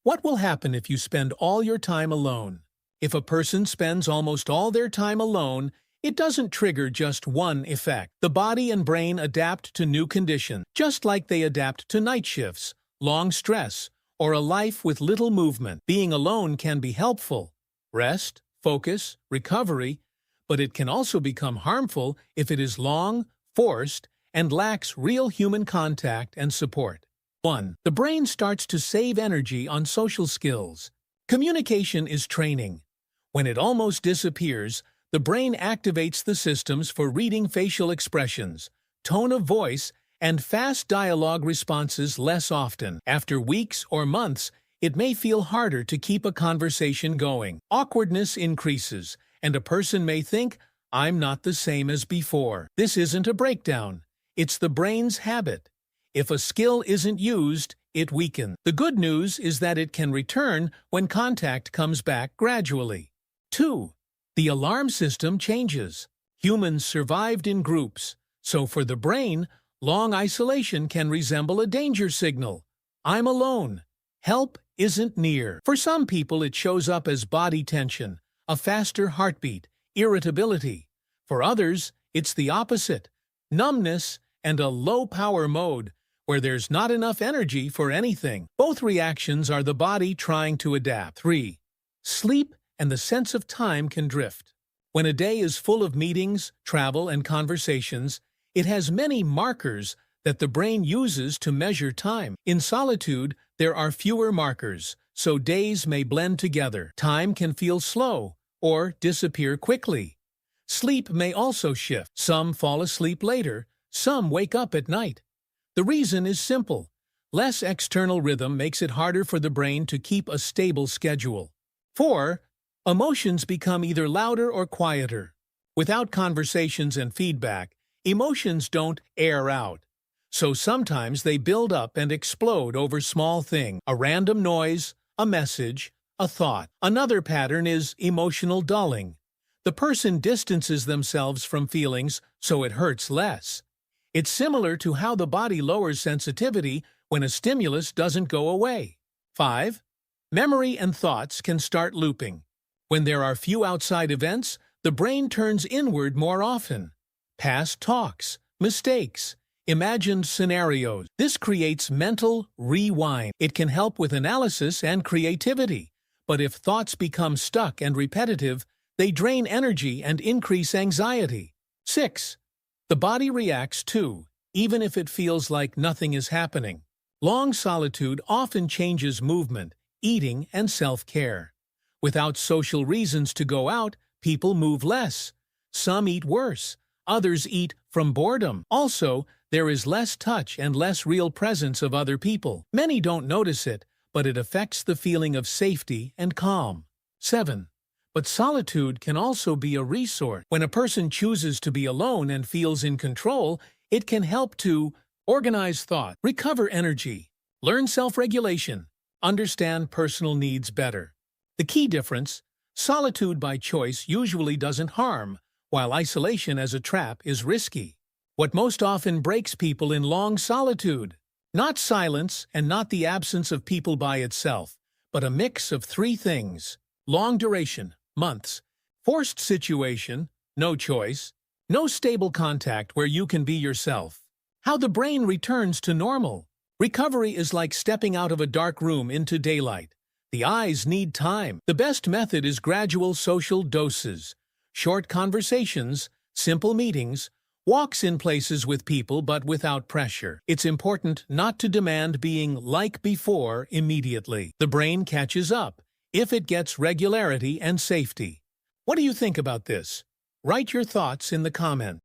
What will happen if you spend all your time alone? If a person spends almost all their time alone, it doesn't trigger just one effect. The body and brain adapt to new conditions, just like they adapt to night shifts, long stress, or a life with little movement. Being alone can be helpful. Rest, focus, recovery, but it can also become harmful if it is long, forced, and lacks real human contact and support. 1. The brain starts to save energy on social skills. Communication is training. When it almost disappears, the brain activates the systems for reading facial expressions, tone of voice, and fast dialogue responses less often. After weeks or months, it may feel harder to keep a conversation going. Awkwardness increases, and a person may think, "I'm not the same as before." This isn't a breakdown. It's the brain's habit. If a skill isn't used, it weakens. The good news is that it can return when contact comes back gradually. 2. The alarm system changes. Humans survived in groups, so for the brain, long isolation can resemble a danger signal. I'm alone. Help isn't near. For some people, it shows up as body tension, a faster heartbeat, irritability. For others, it's the opposite, numbness and a low-power mode, where there's not enough energy for anything. Both reactions are the body trying to adapt. 3. Sleep and the sense of time can drift. When a day is full of meetings, travel, and conversations, it has many markers that the brain uses to measure time. In solitude, there are fewer markers, so days may blend together. Time can feel slow or disappear quickly. Sleep may also shift. Some fall asleep later, some wake up at night. The reason is simple. Less external rhythm makes it harder for the brain to keep a stable schedule. 4. Emotions become either louder or quieter. Without conversations and feedback, emotions don't air out. So sometimes they build up and explode over small things. A random noise, a message, a thought. Another pattern is emotional dulling. The person distances themselves from feelings so it hurts less. It's similar to how the body lowers sensitivity when a stimulus doesn't go away. 5. Memory and thoughts can start looping. When there are few outside events, the brain turns inward more often. Past talks, mistakes, imagined scenarios. This creates mental rewind. It can help with analysis and creativity. But if thoughts become stuck and repetitive, they drain energy and increase anxiety. 6. The body reacts too, even if it feels like nothing is happening. Long solitude often changes movement, eating, and self-care. Without social reasons to go out, people move less. Some eat worse. Others eat from boredom. Also, there is less touch and less real presence of other people. Many don't notice it, but it affects the feeling of safety and calm. 7. But solitude can also be a resource. When a person chooses to be alone and feels in control, it can help to organize thought, recover energy, learn self-regulation, understand personal needs better. The key difference: solitude by choice usually doesn't harm, while isolation as a trap is risky. What most often breaks people in long solitude? Not silence and not the absence of people by itself, but a mix of three things: long duration, months; forced situation, no choice; no stable contact where you can be yourself. How the brain returns to normal. Recovery is like stepping out of a dark room into daylight. The eyes need time. The best method is gradual social doses. Short conversations, simple meetings, walks in places with people but without pressure. It's important not to demand being like before immediately. The brain catches up if it gets regularity and safety. What do you think about this? Write your thoughts in the comments.